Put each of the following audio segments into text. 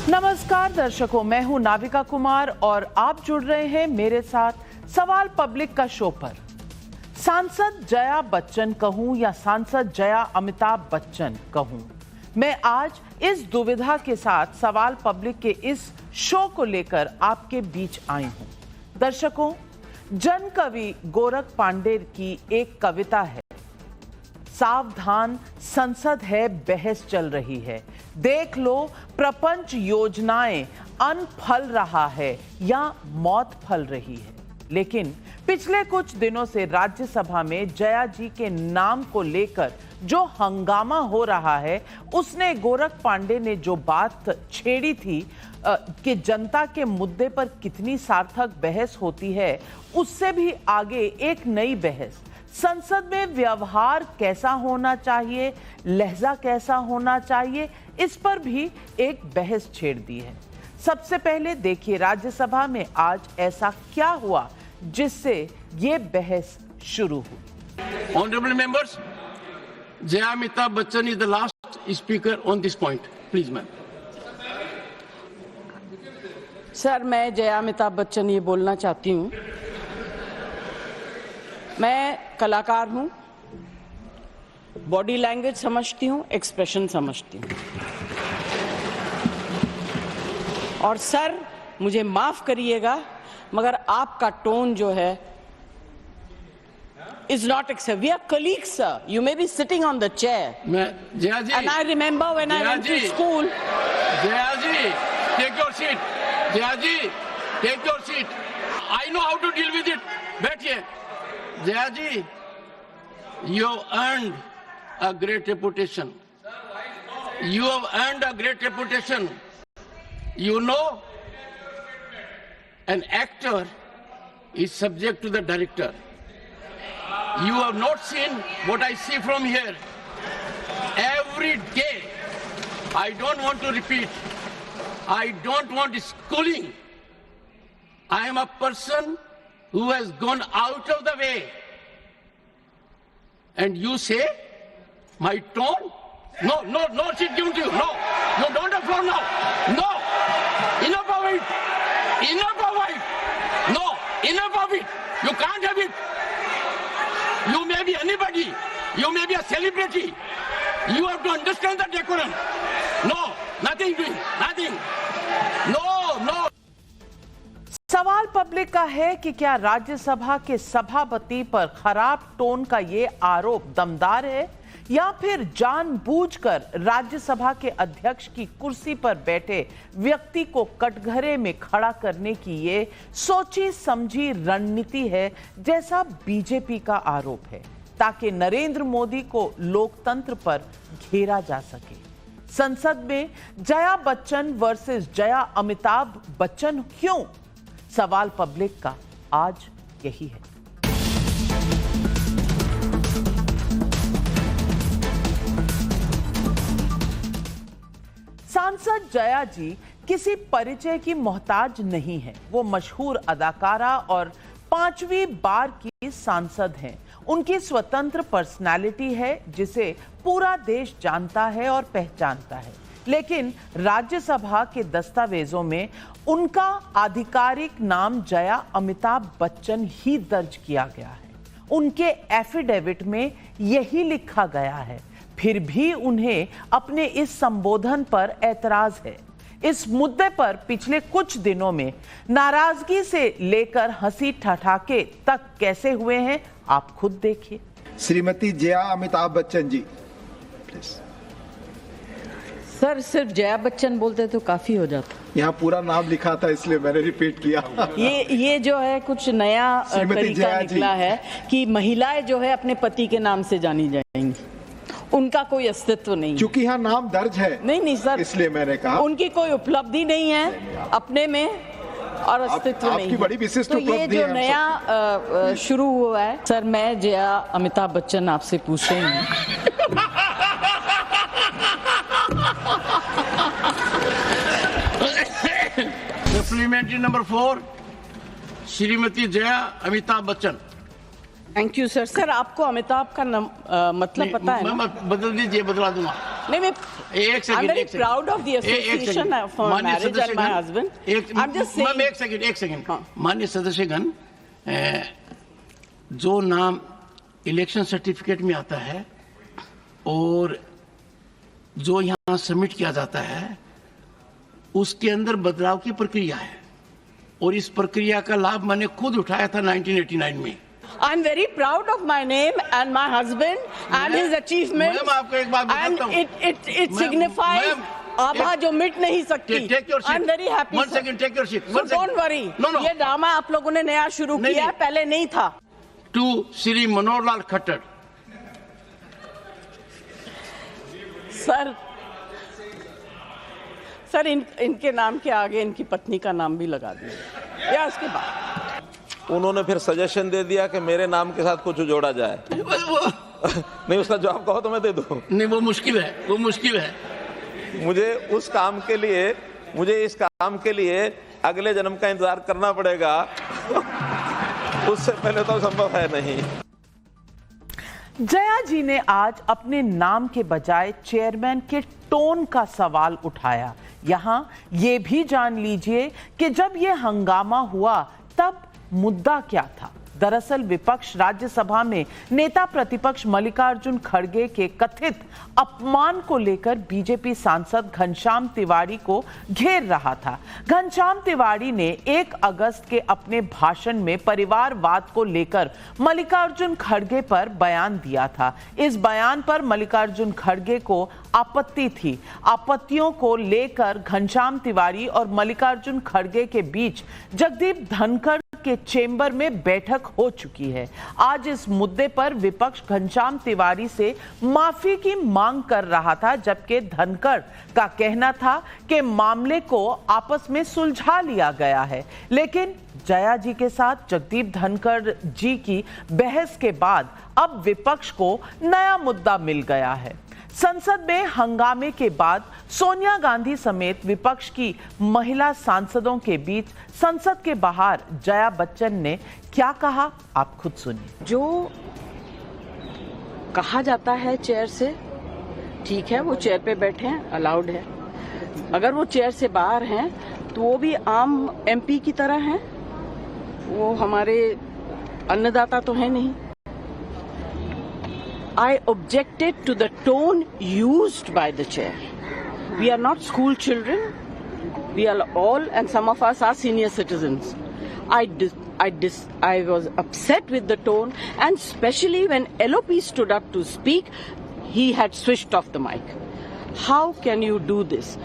नमस्कार दर्शकों, मैं हूं नाविका कुमार और आप जुड़ रहे हैं मेरे साथ सवाल पब्लिक का शो पर। सांसद जया बच्चन कहूं या सांसद जया अमिताभ बच्चन कहूं, मैं आज इस दुविधा के साथ सवाल पब्लिक के इस शो को लेकर आपके बीच आई हूं। दर्शकों, जन कवि गोरख पांडे की एक कविता है, सावधान संसद है बहस चल रही है, देख लो प्रपंच योजनाएं अन्न फल रहा है या मौत फल रही है। लेकिन पिछले कुछ दिनों से राज्यसभा में जया जी के नाम को लेकर जो हंगामा हो रहा है, उसने गोरख पांडे ने जो बात छेड़ी थी कि जनता के मुद्दे पर कितनी सार्थक बहस होती है, उससे भी आगे एक नई बहस, संसद में व्यवहार कैसा होना चाहिए, लहजा कैसा होना चाहिए, इस पर भी एक बहस छेड़ दी है। सबसे पहले देखिए राज्यसभा में आज ऐसा क्या हुआ जिससे ये बहस शुरू हुई। Honorable members, Jaya Amitabh Bachchan is the last speaker on this point. Please, ma'am. Sir, मैं जया अमिताभ बच्चन ये बोलना चाहती हूँ, मैं कलाकार हूँ, बॉडी लैंग्वेज समझती हूँ, एक्सप्रेशन समझती हूँ। और सर, मुझे माफ करिएगा मगर आपका टोन जो है is not acceptable. We are colleagues, sir. You may be sitting on the chair. Jaya ji. And I remember when I went to school. Jaya ji, take your seat. Jaya ji, take your seat. I know how to deal with it. बैठिए. Jaya ji, you have earned a great reputation. You have earned a great reputation. You know, an actor is subject to the director. You have not seen what I see from here. Every day, I don't want to repeat. I don't want schooling. I am a person who has gone out of the way. And you say, my tone? No, she's given to you. No, you don't have floor now. No, enough of it. Enough of it. No, enough of it. You can't have it. You may be anybody. You may be a celebrity. You have to understand the decorum. No, nothing doing. Nothing. No. सवाल public का है कि क्या राज्यसभा के सभापति पर खराब tone का ये आरोप दमदार है या फिर जानबूझकर राज्यसभा के अध्यक्ष की कुर्सी पर बैठे व्यक्ति को कटघरे में खड़ा करने की ये सोची समझी रणनीति है, जैसा बीजेपी का आरोप है, ताकि नरेंद्र मोदी को लोकतंत्र पर घेरा जा सके। संसद में जया बच्चन वर्सेस जया अमिताभ बच्चन क्यों? सवाल पब्लिक का आज यही है। सांसद जया जी किसी परिचय की मोहताज नहीं है। वो मशहूर अदाकारा और 5वीं बार की सांसद हैं। उनकी स्वतंत्र पर्सनालिटी है जिसे पूरा देश जानता है और पहचानता है। लेकिन राज्यसभा के दस्तावेजों में उनका आधिकारिक नाम जया अमिताभ बच्चन ही दर्ज किया गया है। उनके एफिडेविट में यही लिखा गया है। फिर भी उन्हें अपने इस संबोधन पर ऐतराज है। इस मुद्दे पर पिछले कुछ दिनों में नाराजगी से लेकर हंसी ठठाके तक कैसे हुए हैं, आप खुद देखिए। श्रीमती जया अमिताभ बच्चन जी, प्लीज। सर, सिर्फ जया बच्चन बोलते तो काफी हो जाता। यहाँ पूरा नाम लिखा था इसलिए मैंने रिपीट किया। ये जो है कुछ नया तरीका निकला है कि महिलाएं जो है अपने पति के नाम से जानी जाएंगी, उनका कोई अस्तित्व नहीं। क्योंकि यहाँ नाम दर्ज है। नहीं सर, इसलिए मैंने कहा उनकी कोई उपलब्धि नहीं है अपने में और अस्तित्व नहीं। आपकी बड़ी विशिष्ट तो ये जो नया शुरू हुआ है, सर मैं जया अमिताभ बच्चन आपसे पूछ रही हूँ। Supplementary number 4, Shrimati Jaya Amitabh Bachchan. Thank you sir. Sir, आपको अमिताभ का मतलब पता है ना? बदल दीजिए, बदला दूंगा। नहीं, मैं एक सेकंड, I'm very एक second. proud of the association for माननीय marriage and my सदस्यगण, husband. I'm just ma'am saying. एक सेकंड हाँ। माननीय सदस्यगण, जो नाम इलेक्शन सर्टिफिकेट में आता है और जो यहाँ सबमिट किया जाता है उसके अंदर बदलाव की प्रक्रिया है और इस प्रक्रिया का लाभ मैंने खुद उठाया था 1989 में। I'm very proud of my name and my husband and his achievements. Ma'am, आपको एक बात बताता हूँ। And it ma'am, signifies ma'am, आभा जो मिट नहीं सकती. Take your seat. I'm very happy. One sir. second, take your seat. So One second. don't worry. No. ये ड्रामा आप लोगों ने नया शुरू नहीं, किया है, नहीं। पहले नहीं था. टू श्री मनोहर लाल खट्टर। सर इनके नाम के आगे इनकी पत्नी का नाम भी लगा दिया या उसके बाद उन्होंने फिर सजेशन दे दिया कि मेरे नाम के साथ कुछ जोड़ा जाए। नहीं, उसका जवाब कहो तो मैं दे दूं। नहीं, वो मुश्किल है, वो मुश्किल है। मुझे इस काम के लिए अगले जन्म का इंतजार करना पड़ेगा। उससे पहले तो संभव है नहीं। जया जी ने आज अपने नाम के बजाय चेयरमैन के टोन का सवाल उठाया। यहां ये भी जान लीजिए कि जब ये हंगामा हुआ तब मुद्दा क्या था। दरअसल विपक्ष राज्यसभा में नेता प्रतिपक्ष मल्लिकार्जुन खड़गे के कथित अपमान को लेकर बीजेपी सांसद घनश्याम तिवारी को घेर रहा था। घनश्याम तिवारी ने 1 अगस्त के अपने भाषण में परिवारवाद को लेकर मल्लिकार्जुन खड़गे पर बयान दिया था। इस बयान पर मल्लिकार्जुन खड़गे को आपत्ति थी। आपत्तियों को लेकर घनश्याम तिवारी और मल्लिकार्जुन खड़गे के बीच जगदीप धनखड़ के चेंबर में बैठक हो चुकी है। आज इस मुद्दे पर विपक्ष घनश्याम तिवारी से माफी की मांग कर रहा था, जबकि धनखड़ का कहना था कि मामले को आपस में सुलझा लिया गया है। लेकिन जया जी के साथ जगदीप धनखड़ जी की बहस के बाद अब विपक्ष को नया मुद्दा मिल गया है। संसद में हंगामे के बाद सोनिया गांधी समेत विपक्ष की महिला सांसदों के बीच संसद के बाहर जया बच्चन ने क्या कहा, आप खुद सुनिए। जो कहा जाता है चेयर से, ठीक है, वो चेयर पे बैठे हैं, अलाउड है। अगर वो चेयर से बाहर हैं तो वो भी आम एमपी की तरह हैं, वो हमारे अन्नदाता तो है नहीं। I objected to the tone used by the chair. We are not school children. We are all, and some of us are senior citizens. I was upset with the tone, and especially when LOP stood up to speak, he had switched off the mic. How can you do this?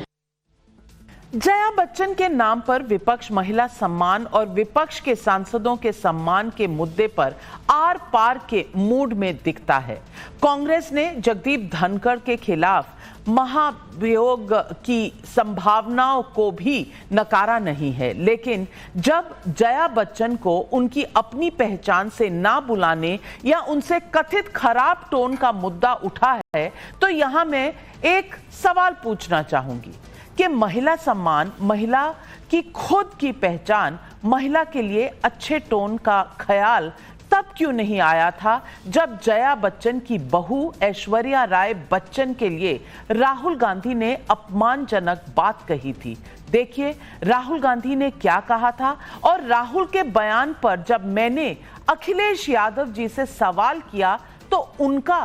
Jaya Bachchan के नाम पर विपक्ष महिला सम्मान और विपक्ष के सांसदों के सम्मान के मुद्दे पर आर पार के मूड में दिखता है। कांग्रेस ने जगदीप धनखड़ के खिलाफ महाभियोग की संभावनाओं को भी नकारा नहीं है, लेकिन जब जया बच्चन को उनकी अपनी पहचान से ना बुलाने या उनसे कथित खराब टोन का मुद्दा उठा है, तो यहां मैं एक सवाल पूछना चाहूंगी कि महिला सम्मान, महिला की खुद की पहचान, महिला के लिए अच्छे टोन का ख्याल तब क्यों नहीं आया था जब जया बच्चन की बहू ऐश्वर्या राय बच्चन के लिए राहुल गांधी ने अपमानजनक बात कही थी। देखिए राहुल गांधी ने क्या कहा था और राहुल के बयान पर जब मैंने अखिलेश यादव जी से सवाल किया तो उनका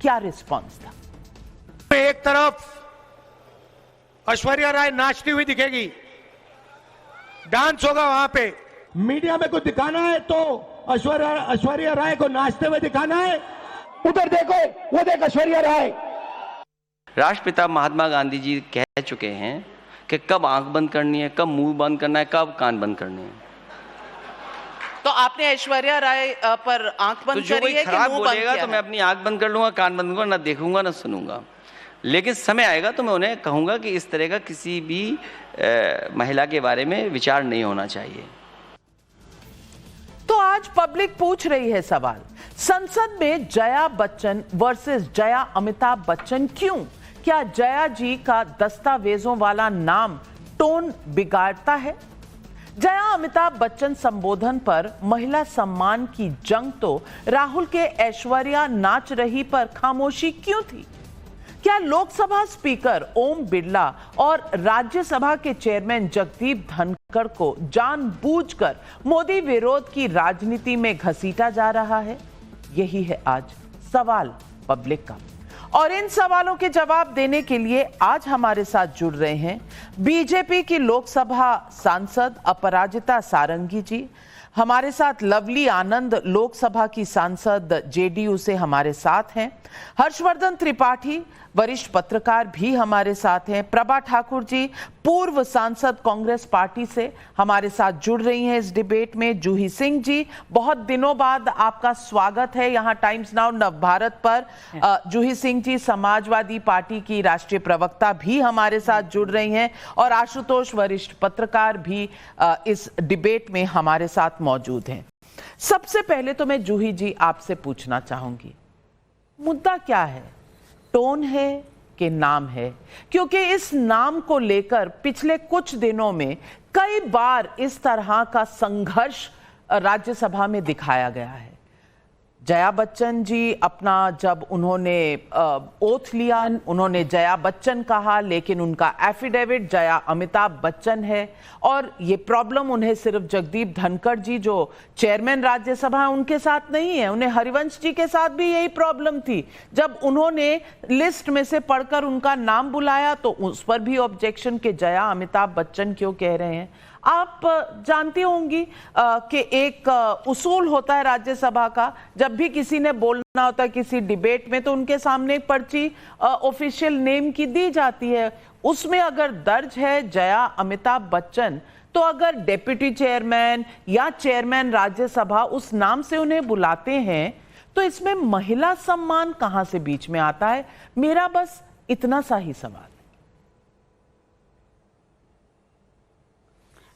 क्या रिस्पॉन्स था। एक तरफ ऐश्वर्या राय नाचती हुई दिखेगी, डांस होगा वहां पे। मीडिया में कुछ दिखाना है तो ऐश्वर्या राय को नाचते हुए दिखाना है। उधर देखो, वो देख ऐश्वर्या राय। राष्ट्रपिता महात्मा गांधी जी कह चुके हैं कि कब आंख बंद करनी है, कब मुंह बंद करना है, कब कान बंद करने हैं। तो आपने ऐश्वर्या राय पर आंख बंद तो करी है कि खराब मुंह बंद बोलेगा किया तो मैं है? अपनी आंख बंद कर लूंगा, कान बंद करूंगा, ना देखूंगा ना सुनूंगा। लेकिन समय आएगा तो मैं उन्हें कहूंगा कि इस तरह का किसी भी महिला के बारे में विचार नहीं होना चाहिए। तो आज पब्लिक पूछ रही है सवाल, संसद में जया बच्चन वर्सेस जया अमिताभ बच्चन क्यों? क्या जया जी का दस्तावेजों वाला नाम टोन बिगाड़ता है? जया अमिताभ बच्चन संबोधन पर महिला सम्मान की जंग तो राहुल के ऐश्वर्या नाच रही पर खामोशी क्यों थी? क्या लोकसभा स्पीकर ओम बिरला और राज्यसभा के चेयरमैन जगदीप धनखड़ को जानबूझकर मोदी विरोध की राजनीति में घसीटा जा रहा है? यही है आज सवाल पब्लिक का। और इन सवालों के जवाब देने के लिए आज हमारे साथ जुड़ रहे हैं बीजेपी की लोकसभा सांसद अपराजिता सारंगी जी, हमारे साथ लवली आनंद लोकसभा की सांसद जेडीयू से हमारे साथ हैं, हर्षवर्धन त्रिपाठी वरिष्ठ पत्रकार भी हमारे साथ हैं, प्रभा ठाकुर जी पूर्व सांसद कांग्रेस पार्टी से हमारे साथ जुड़ रही हैं इस डिबेट में, जूही सिंह जी बहुत दिनों बाद आपका स्वागत है यहाँ टाइम्स नाउ नवभारत पर। जूही सिंह जी समाजवादी पार्टी की राष्ट्रीय प्रवक्ता भी हमारे साथ जुड़ रही हैं और आशुतोष वरिष्ठ पत्रकार भी इस डिबेट में हमारे साथ मौजूद हैं। सबसे पहले तो मैं जूही जी आपसे पूछना चाहूंगी, मुद्दा क्या है? टोन है कि नाम है? क्योंकि इस नाम को लेकर पिछले कुछ दिनों में कई बार इस तरह का संघर्ष राज्यसभा में दिखाया गया है। जया बच्चन जी अपना जब उन्होंने ओथ लिया, उन्होंने जया बच्चन कहा, लेकिन उनका एफिडेविट जया अमिताभ बच्चन है। और ये प्रॉब्लम उन्हें सिर्फ जगदीप धनखड़ जी जो चेयरमैन राज्यसभा है उनके साथ नहीं है, उन्हें हरिवंश जी के साथ भी यही प्रॉब्लम थी। जब उन्होंने लिस्ट में से पढ़कर उनका नाम बुलाया तो उस पर भी ऑब्जेक्शन कि जया अमिताभ बच्चन क्यों कह रहे हैं। आप जानती होंगी कि एक उसूल होता है राज्यसभा का, जब भी किसी ने बोलना होता है किसी डिबेट में तो उनके सामने एक पर्ची ऑफिशियल नेम की दी जाती है। उसमें अगर दर्ज है जया अमिताभ बच्चन, तो अगर डेप्यूटी चेयरमैन या चेयरमैन राज्यसभा उस नाम से उन्हें बुलाते हैं तो इसमें महिला सम्मान कहां से बीच में आता है? मेरा बस इतना सा ही सवाल।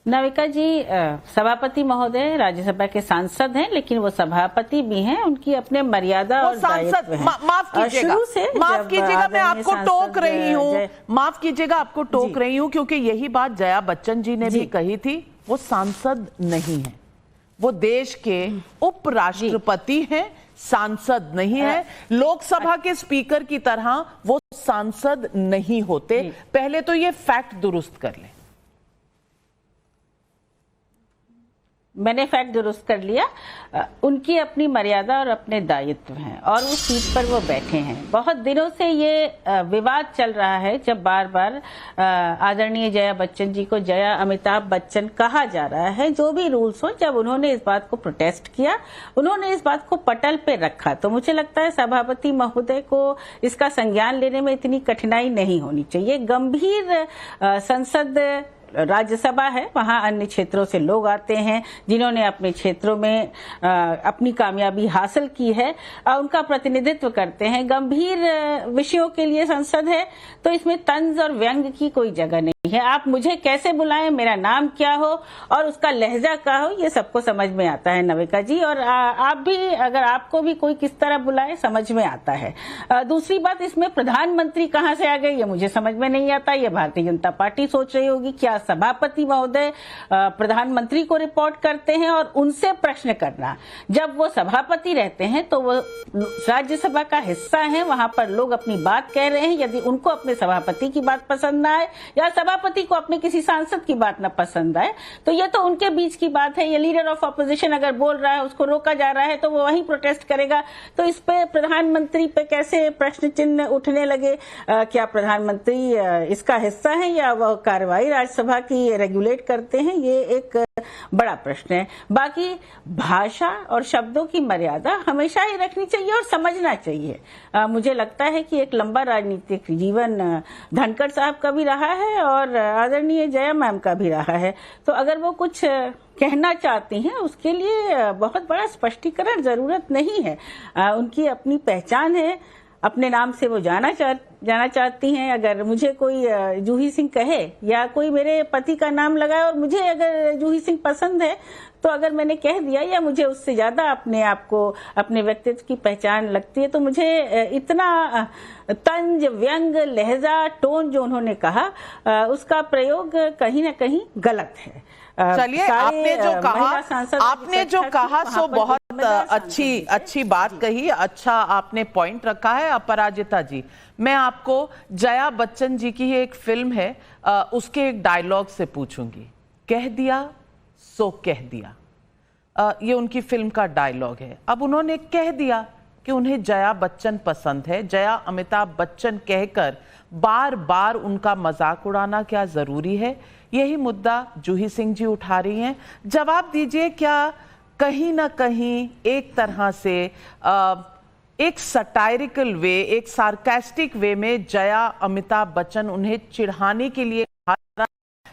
नाविका जी, सभापति महोदय राज्यसभा के सांसद हैं, लेकिन वो सभापति भी हैं, उनकी अपने मर्यादा और दायित्व हैं। माफ कीजिएगा मैं आपको टोक रही हूँ, माफ कीजिएगा आपको टोक रही हूँ, क्योंकि यही बात जया बच्चन जी ने भी कही थी। वो सांसद नहीं है, वो देश के उपराष्ट्रपति हैं, सांसद नहीं है। लोकसभा के स्पीकर की तरह वो सांसद नहीं होते। पहले तो ये फैक्ट दुरुस्त कर लें। मैंने फैक्ट दुरुस्त कर लिया। उनकी अपनी मर्यादा और अपने दायित्व हैं और उस सीट पर वो बैठे हैं। बहुत दिनों से ये विवाद चल रहा है, जब बार बार आदरणीय जया बच्चन जी को जया अमिताभ बच्चन कहा जा रहा है। जो भी रूल्स हो, जब उन्होंने इस बात को प्रोटेस्ट किया, उन्होंने इस बात को पटल पे रखा, तो मुझे लगता है सभापति महोदय को इसका संज्ञान लेने में इतनी कठिनाई नहीं होनी चाहिए। गंभीर संसद राज्यसभा है, वहां अन्य क्षेत्रों से लोग आते हैं जिन्होंने अपने क्षेत्रों में अपनी कामयाबी हासिल की है, उनका प्रतिनिधित्व करते हैं। गंभीर विषयों के लिए संसद है, तो इसमें तंज और व्यंग की कोई जगह नहीं है। आप मुझे कैसे बुलाएं, मेरा नाम क्या हो और उसका लहजा क्या हो, ये सबको समझ में आता है नविका जी। और आप भी, अगर आपको भी कोई किस तरह बुलाए, समझ में आता है। दूसरी बात, इसमें प्रधानमंत्री कहां से आ गए ये मुझे समझ में नहीं आता। ये भारतीय जनता पार्टी सोच रही होगी क्या सभापति महोदय प्रधानमंत्री को रिपोर्ट करते हैं और उनसे प्रश्न करना। जब वो सभापति रहते हैं तो वो राज्यसभा का हिस्सा है, वहां पर लोग अपनी बात कह रहे हैं। यदि उनको अपने सभापति की बात पसंद ना आए या सभापति को अपने किसी सांसद की बात न पसंद आए, तो ये तो उनके बीच की बात है। ये लीडर ऑफ ऑपोजिशन अगर बोल रहा है, उसको रोका जा रहा है, तो वो वहीं प्रोटेस्ट करेगा। तो इस पे प्रधानमंत्री पे कैसे प्रश्न चिन्ह उठने लगे? क्या प्रधानमंत्री इसका हिस्सा है या वह कार्रवाई राज्यसभा की रेगुलेट करते हैं? ये एक बड़ा प्रश्न है। बाकी भाषा और शब्दों की मर्यादा हमेशा ही रखनी चाहिए और समझना चाहिए। मुझे लगता है कि एक लंबा राजनीतिक जीवन धनखड़ साहब का भी रहा है और आदरणीय जया मैम का भी रहा है। तो अगर वो कुछ कहना चाहती हैं, उसके लिए बहुत बड़ा स्पष्टीकरण जरूरत नहीं है। उनकी अपनी पहचान है, अपने नाम से वो जाना चाहती हैं। अगर मुझे कोई जूही सिंह कहे या कोई मेरे पति का नाम लगाए और मुझे अगर जूही सिंह पसंद है, तो अगर मैंने कह दिया या मुझे उससे ज्यादा अपने आप को, अपने व्यक्तित्व की पहचान लगती है, तो मुझे इतना तंज, व्यंग, लहजा, टोन जो उन्होंने कहा, उसका प्रयोग कहीं ना कहीं गलत है। चलिए, आपने जो कहा सो बहुत अच्छी बात कही, अच्छा आपने पॉइंट रखा है। अपराजिता जी, मैं आपको जया बच्चन जी की एक फिल्म है, उसके एक डायलॉग से पूछूंगी। कह दिया सो कह दिया, ये उनकी फिल्म का डायलॉग है। अब उन्होंने कह दिया कि उन्हें जया बच्चन पसंद है, जया अमिताभ बच्चन कहकर बार बार उनका मजाक उड़ाना क्या जरूरी है? यही मुद्दा जूही सिंह जी उठा रही हैं। जवाब दीजिए, क्या कहीं ना कहीं एक तरह से एक सटायरिकल वे, एक सार्कास्टिक वे में जया अमिताभ बच्चन उन्हें चिढ़ाने के लिए,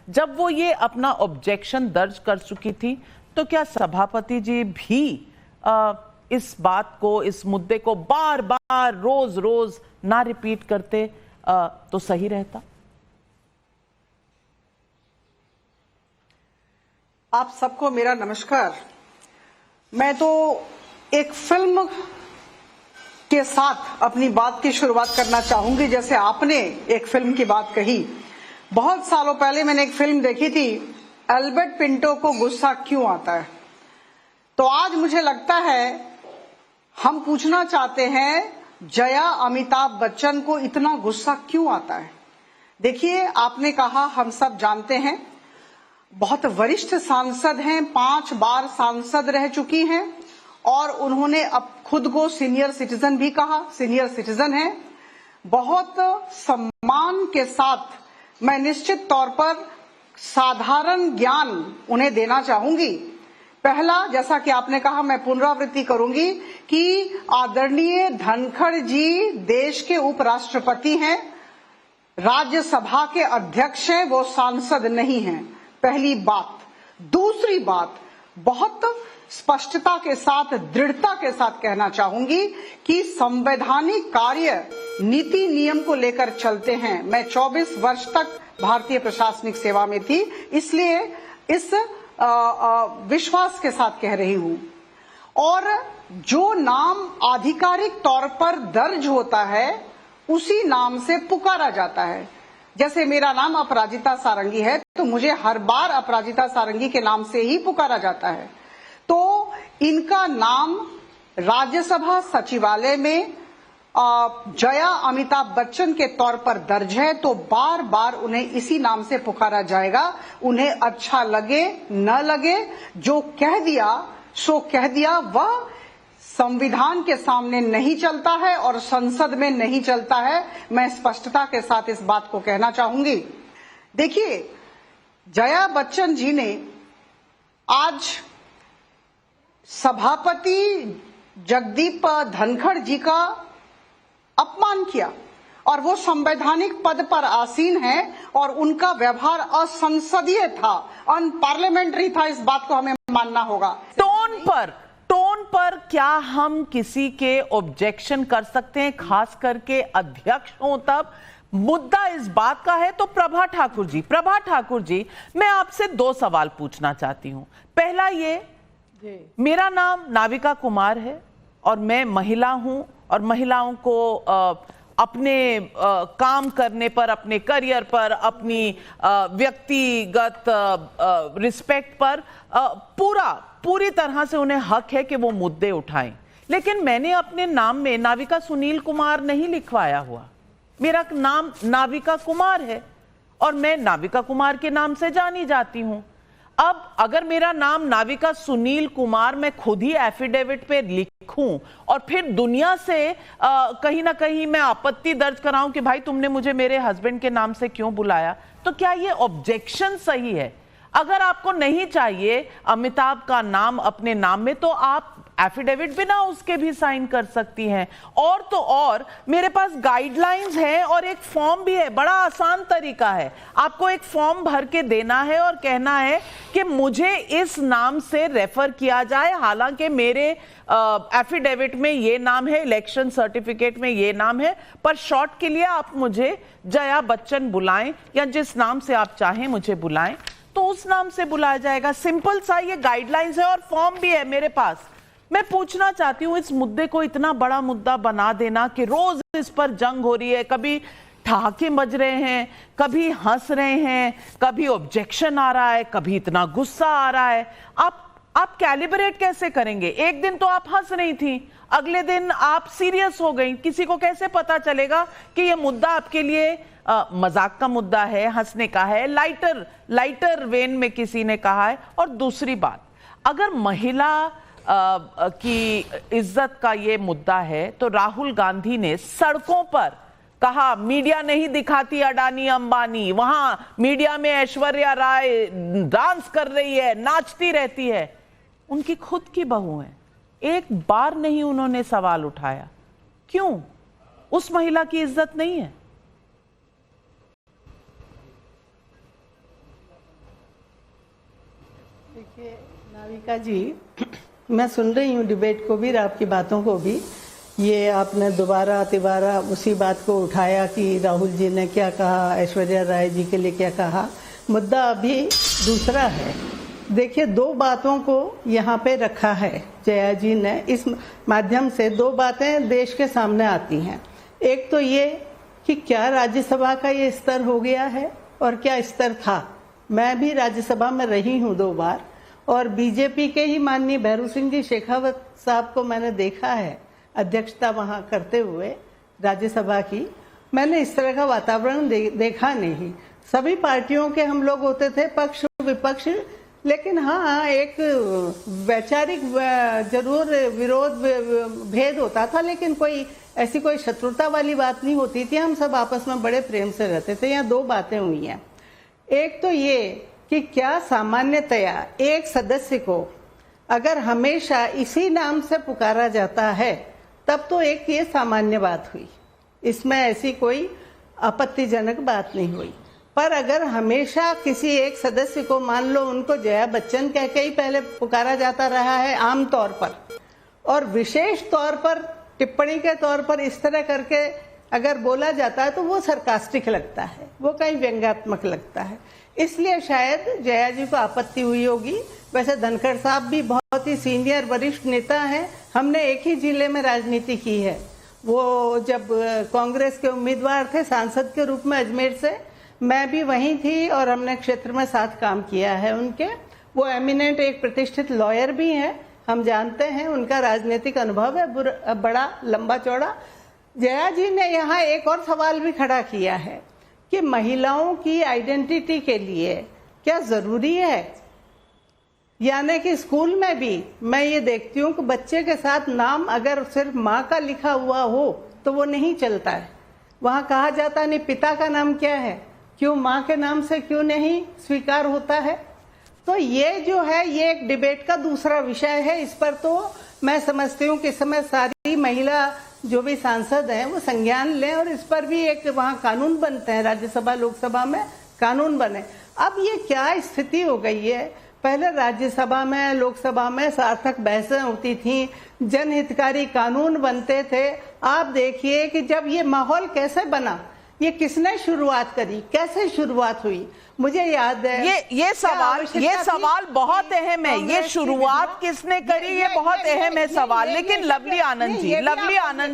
जब वो ये अपना ऑब्जेक्शन दर्ज कर चुकी थी, तो क्या सभापति जी भी इस बात को, इस मुद्दे को बार बार रोज रोज ना रिपीट करते तो सही रहता? आप सबको मेरा नमस्कार। मैं तो एक फिल्म के साथ अपनी बात की शुरुआत करना चाहूंगी। जैसे आपने एक फिल्म की बात कही, बहुत सालों पहले मैंने एक फिल्म देखी थी, एल्बर्ट पिंटो को गुस्सा क्यों आता है। तो आज मुझे लगता है हम पूछना चाहते हैं, जया अमिताभ बच्चन को इतना गुस्सा क्यों आता है। देखिए, आपने कहा, हम सब जानते हैं, बहुत वरिष्ठ सांसद हैं, 5 बार सांसद रह चुकी हैं और उन्होंने अब खुद को सीनियर सिटीजन भी कहा, सीनियर सिटीजन है। बहुत सम्मान के साथ मैं निश्चित तौर पर साधारण ज्ञान उन्हें देना चाहूंगी। पहला, जैसा कि आपने कहा, मैं पुनरावृत्ति करूंगी कि आदरणीय धनखड़ जी देश के उपराष्ट्रपति हैं, राज्यसभा के अध्यक्ष हैं, वो सांसद नहीं हैं। पहली बात। दूसरी बात, बहुत स्पष्टता के साथ, दृढ़ता के साथ कहना चाहूंगी कि संवैधानिक कार्य नीति नियम को लेकर चलते हैं। मैं 24 वर्ष तक भारतीय प्रशासनिक सेवा में थी, इसलिए इस विश्वास के साथ कह रही हूं। और जो नाम आधिकारिक तौर पर दर्ज होता है, उसी नाम से पुकारा जाता है। जैसे मेरा नाम अपराजिता सारंगी है, तो मुझे हर बार अपराजिता सारंगी के नाम से ही पुकारा जाता है। तो इनका नाम राज्यसभा सचिवालय में जया अमिताभ बच्चन के तौर पर दर्ज है, तो बार बार उन्हें इसी नाम से पुकारा जाएगा। उन्हें अच्छा लगे न लगे, जो कह दिया सो कह दिया, वह संविधान के सामने नहीं चलता है और संसद में नहीं चलता है। मैं स्पष्टता के साथ इस बात को कहना चाहूंगी। देखिए, जया बच्चन जी ने आज सभापति जगदीप धनखड़ जी का अपमान किया और वो संवैधानिक पद पर आसीन है और उनका व्यवहार असंसदीय था, अनपार्लियामेंट्री था। इस बात को हमें मानना होगा। टोन पर क्या हम किसी के ऑब्जेक्शन कर सकते हैं, खास करके अध्यक्ष हों तब? मुद्दा इस बात का है। तो प्रभा ठाकुर जी, मैं आपसे 2 सवाल पूछना चाहती हूं। पहला ये, मेरा नाम नाविका कुमार है और मैं महिला हूं और महिलाओं को अपने काम करने पर, अपने करियर पर, अपनी व्यक्तिगत रिस्पेक्ट पर पूरी तरह से उन्हें हक है कि वो मुद्दे उठाएं। लेकिन मैंने अपने नाम में नाविका सुनील कुमार नहीं लिखवाया हुआ। मेरा नाम नाविका कुमार है और मैं नाविका कुमार के नाम से जानी जाती हूं। अब अगर मेरा नाम नाविका सुनील कुमार मैं खुद ही एफिडेविट पे लिखूं और फिर दुनिया से कहीं ना कहीं मैं आपत्ति दर्ज कराऊं कि भाई तुमने मुझे मेरे हस्बैंड के नाम से क्यों बुलाया, तो क्या ये ऑब्जेक्शन सही है? अगर आपको नहीं चाहिए अमिताभ का नाम अपने नाम में, तो आप एफिडेविट बिना उसके भी साइन कर सकती हैं। और तो और मेरे पास गाइडलाइंस हैं और एक फॉर्म भी है। बड़ा आसान तरीका है, आपको एक फॉर्म भर के देना है और कहना है कि मुझे इस नाम से रेफर किया जाए। हालांकि मेरे एफिडेविट में ये नाम है, इलेक्शन सर्टिफिकेट में ये नाम है, पर शॉर्ट के लिए आप मुझे जया बच्चन बुलाएं या जिस नाम से आप चाहें मुझे बुलाएं, तो उस नाम से बुलाया जाएगा। सिंपल सा ये गाइडलाइंस है और फॉर्म भी है मेरे पास। मैं पूछना चाहती हूं, इस मुद्दे को इतना बड़ा मुद्दा बना देना कि रोज इस पर जंग हो रही है, कभी ठहाके बज रहे हैं, कभी हंस रहे हैं, कभी ऑब्जेक्शन आ रहा है, कभी इतना गुस्सा आ रहा है। आप कैलिब्रेट कैसे करेंगे? एक दिन तो आप हंस रही थी, अगले दिन आप सीरियस हो गई। किसी को कैसे पता चलेगा कि ये मुद्दा आपके लिए मजाक का मुद्दा है, हंसने का है, लाइटर वेन में किसी ने कहा है? और दूसरी बात, अगर महिला की इज्जत का ये मुद्दा है तो राहुल गांधी ने सड़कों पर कहा मीडिया नहीं दिखाती अडानी अंबानी, वहां मीडिया में ऐश्वर्या राय डांस कर रही है, नाचती रहती है। उनकी खुद की बहू है, एक बार नहीं उन्होंने सवाल उठाया। क्यों? उस महिला की इज्जत नहीं है? देखिए नाविका जी, मैं सुन रही हूँ डिबेट को भी और आपकी बातों को भी। ये आपने दोबारा तिबारा उसी बात को उठाया कि राहुल जी ने क्या कहा, ऐश्वर्या राय जी के लिए क्या कहा। मुद्दा अभी दूसरा है। देखिए, दो बातों को यहाँ पे रखा है जया जी ने। इस माध्यम से दो बातें देश के सामने आती हैं। एक तो ये कि क्या राज्यसभा का ये स्तर हो गया है और क्या स्तर था। मैं भी राज्यसभा में रही हूँ 2 बार और बीजेपी के ही माननीय भैरू सिंह जी शेखावत साहब को मैंने देखा है अध्यक्षता वहाँ करते हुए राज्यसभा की। मैंने इस तरह का वातावरण देखा नहीं। सभी पार्टियों के हम लोग होते थे, पक्ष विपक्ष, लेकिन हाँ एक वैचारिक जरूर विरोध भेद होता था, लेकिन कोई ऐसी कोई शत्रुता वाली बात नहीं होती थी। हम सब आपस में बड़े प्रेम से रहते थे। यहाँ 2 बातें हुई हैं। एक तो ये कि क्या सामान्यतया एक सदस्य को अगर हमेशा इसी नाम से पुकारा जाता है तब तो एक ये सामान्य बात हुई, इसमें ऐसी कोई आपत्तिजनक बात नहीं हुई। पर अगर हमेशा किसी एक सदस्य को, मान लो उनको जया बच्चन कह के ही पहले पुकारा जाता रहा है आम तौर पर, और विशेष तौर पर टिप्पणी के तौर पर इस तरह करके अगर बोला जाता है तो वो सरकास्टिक लगता है, वो कहीं व्यंग्यात्मक लगता है। इसलिए शायद जया जी को आपत्ति हुई होगी। वैसे धनखड़ साहब भी बहुत ही सीनियर वरिष्ठ नेता हैं। हमने एक ही जिले में राजनीति की है। वो जब कांग्रेस के उम्मीदवार थे सांसद के रूप में अजमेर से, मैं भी वहीं थी और हमने क्षेत्र में साथ काम किया है उनके। वो एमिनेंट एक प्रतिष्ठित लॉयर भी हैं, हम जानते हैं, उनका राजनीतिक अनुभव है बड़ा लंबा चौड़ा। जया जी ने यहाँ एक और सवाल भी खड़ा किया है कि महिलाओं की आइडेंटिटी के लिए क्या जरूरी है, यानी कि स्कूल में भी मैं ये देखती हूँ कि बच्चे के साथ नाम अगर सिर्फ माँ का लिखा हुआ हो तो वो नहीं चलता है। वहाँ कहा जाता नहीं पिता का नाम क्या है, क्यों माँ के नाम से क्यों नहीं स्वीकार होता है। तो ये जो है ये एक डिबेट का दूसरा विषय है। इस पर तो मैं समझती हूँ कि इस समय सारी महिला जो भी सांसद हैं वो संज्ञान लें और इस पर भी एक वहाँ कानून बनते हैं, राज्यसभा लोकसभा में कानून बने। अब ये क्या स्थिति हो गई है, पहले राज्यसभा में लोकसभा में सार्थक बहसें होती थी, जनहितकारी कानून बनते थे। आप देखिए कि जब ये माहौल कैसे बना, ये किसने शुरुआत करी, कैसे शुरुआत हुई। मुझे याद है ये सवाल बहुत अहम है। ये शुरुआत किसने करी, ये बहुत अहम है सवाल। लेकिन लवली आनंद जी,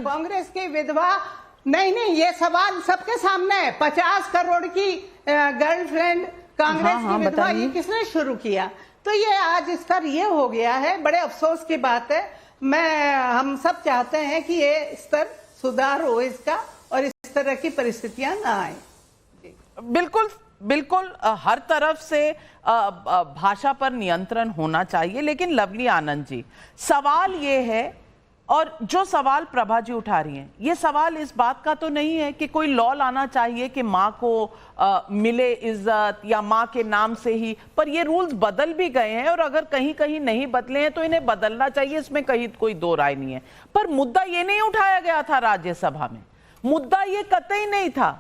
कांग्रेस की विधवा नहीं, ये सवाल सबके सामने है। 50 करोड़ की गर्लफ्रेंड कांग्रेस की विधवा, ये किसने शुरू किया। तो ये आज स्तर ये हो गया है, बड़े अफसोस की बात है। हम सब चाहते हैं कि ये स्तर सुधार हो इसका और इस तरह की परिस्थितियां ना आए। बिल्कुल बिल्कुल, हर तरफ से भाषा पर नियंत्रण होना चाहिए। लेकिन लवली आनंद जी, सवाल ये है, और जो सवाल प्रभा जी उठा रही हैं, ये सवाल इस बात का तो नहीं है कि कोई लॉ लाना चाहिए कि माँ को मिले इज्जत या माँ के नाम से ही, पर ये रूल्स बदल भी गए हैं और अगर कहीं कहीं नहीं बदले हैं तो इन्हें बदलना चाहिए, इसमें कहीं कोई दो राय नहीं है। पर मुद्दा ये नहीं उठाया गया था राज्यसभा में, मुद्दा ये कतई नहीं था।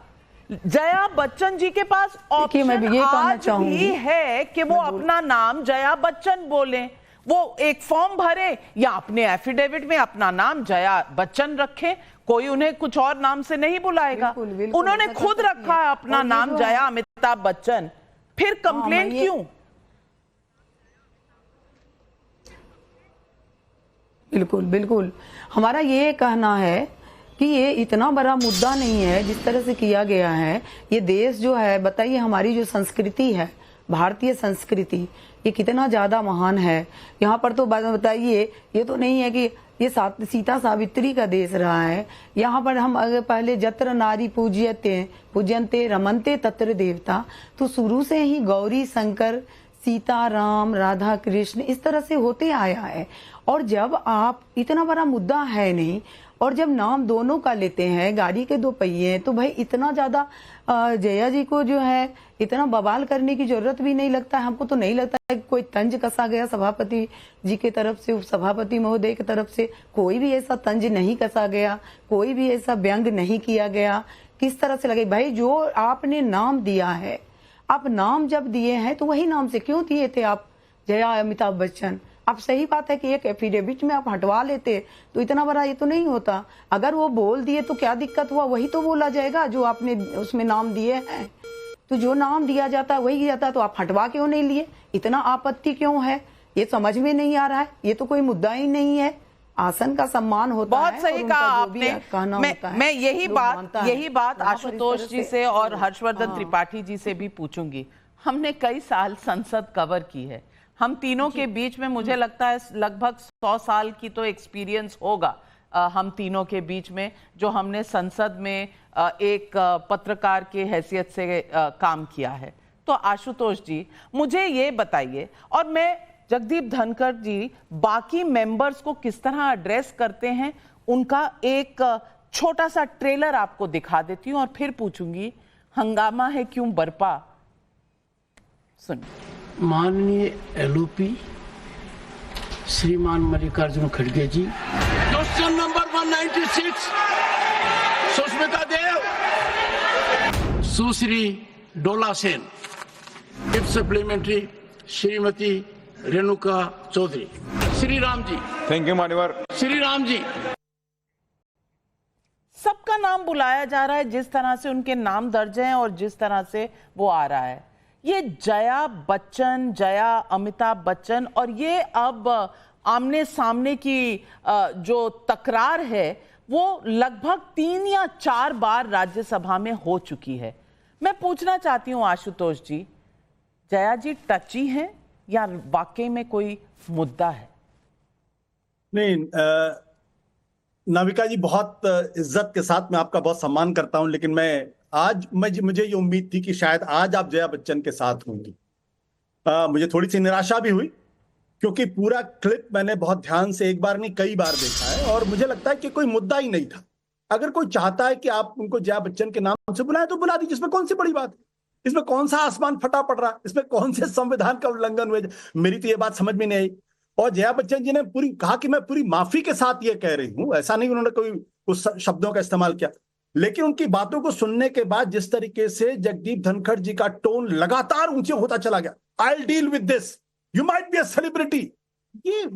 जया बच्चन जी के पास ऑप्शन आज भी है कि वो अपना नाम जया बच्चन बोलें, वो एक फॉर्म भरे या अपने एफिडेविट में अपना नाम जया बच्चन रखें, कोई उन्हें कुछ और नाम से नहीं बुलाएगा। उन्होंने खुद रखा है अपना नाम जया अमिताभ बच्चन, फिर कंप्लेंट क्यों? बिल्कुल बिल्कुल, हमारा ये कहना है कि ये इतना बड़ा मुद्दा नहीं है जिस तरह से किया गया है। ये देश जो है, बताइए, हमारी जो संस्कृति है, भारतीय संस्कृति ये कितना ज्यादा महान है। यहाँ पर तो बताइए, ये तो नहीं है कि ये सीता सावित्री का देश रहा है। यहाँ पर हम अगर पहले जत्र नारी पूज्यन्ते रमन्ते तत्र देवता, तो शुरू से ही गौरी शंकर, सीता राम, राधा कृष्ण इस तरह से होते आया है। और जब आप इतना बड़ा मुद्दा है नहीं, और जब नाम दोनों का लेते हैं, गाड़ी के 2 पहिए, तो भाई इतना ज्यादा जया जी को जो है इतना बवाल करने की जरूरत भी नहीं लगता है। हमको तो नहीं लगता है कि कोई तंज कसा गया सभापति जी की तरफ से, उप सभापति महोदय की तरफ से। कोई भी ऐसा तंज नहीं कसा गया, कोई भी ऐसा व्यंग नहीं किया गया। किस तरह से लगे भाई, जो आपने नाम दिया है, आप नाम जब दिए हैं तो वही नाम से क्यों दिए थे आप जया अमिताभ बच्चन? अब सही बात है कि एक एफिडेविट में आप हटवा लेते तो इतना बड़ा ये तो नहीं होता। अगर वो बोल दिए तो क्या दिक्कत हुआ, वही तो बोला जाएगा जो आपने उसमें नाम दिए हैं। तो जो नाम दिया जाता है वही जाता है, तो आप हटवा क्यों नहीं लिए? इतना आपत्ति क्यों है, ये समझ में नहीं आ रहा है। ये तो कोई मुद्दा ही नहीं है, आसन का सम्मान होता है। बहुत सही कहा आपने। मैं यही बात आशुतोष जी से और हर्षवर्धन त्रिपाठी जी से भी पूछूंगी। हमने कई साल संसद कवर की है, हम तीनों के बीच में मुझे लगता है लगभग 100 साल की तो एक्सपीरियंस होगा हम तीनों के बीच में, जो हमने संसद में एक पत्रकार के हैसियत से काम किया है। तो आशुतोष जी मुझे ये बताइए, और मैं जगदीप धनखड़ जी बाकी मेंबर्स को किस तरह एड्रेस करते हैं उनका एक छोटा सा ट्रेलर आपको दिखा देती हूं और फिर पूछूंगी हंगामा है क्यों बरपा। सुनिए। माननीय एलओपी श्रीमान मल्लिकार्जुन खड़गे ji. Question number 196 Sushmita Dev, Sushri Dola Sen, if supplementary Shrimati Renuka Chaudhary. Shri Ram ji. Thank you मान्यवर। श्री राम जी। सबका नाम बुलाया जा रहा है जिस तरह से उनके नाम दर्ज हैं और जिस तरह से वो आ रहा है। ये जया बच्चन, जया अमिताभ बच्चन, और ये अब आमने सामने की जो तकरार है वो लगभग 3 या 4 बार राज्यसभा में हो चुकी है। मैं पूछना चाहती हूं आशुतोष जी, जया जी टची हैं या वाकई में कोई मुद्दा है? नहीं, नाविका जी बहुत इज्जत के साथ मैं आपका बहुत सम्मान करता हूं, लेकिन मुझे ये उम्मीद थी कि शायद आज आप जया बच्चन के साथ होंगी। मुझे थोड़ी सी निराशा भी हुई, क्योंकि पूरा क्लिप मैंने बहुत ध्यान से एक बार नहीं कई बार देखा है, और मुझे लगता है कि कोई मुद्दा ही नहीं था। अगर कोई चाहता है कि आप उनको जया बच्चन के नाम से बुलाएं तो बुला दीजिए, इसमें कौन सी बड़ी बात है, इसमें कौन सा आसमान फटा पड़ रहा है, इसमें कौन से संविधान का उल्लंघन हुआ? मेरी तो ये बात समझ में नहीं आई। और जया बच्चन जी ने पूरी कहा कि मैं पूरी माफी के साथ ये कह रही हूं, ऐसा नहीं उन्होंने कोई उस शब्दों का इस्तेमाल किया, लेकिन उनकी बातों को सुनने के बाद जिस तरीके से जगदीप धनखड़ जी का टोन लगातार ऊंचे होता चला गया, I will deal with this, you might be a celebrity,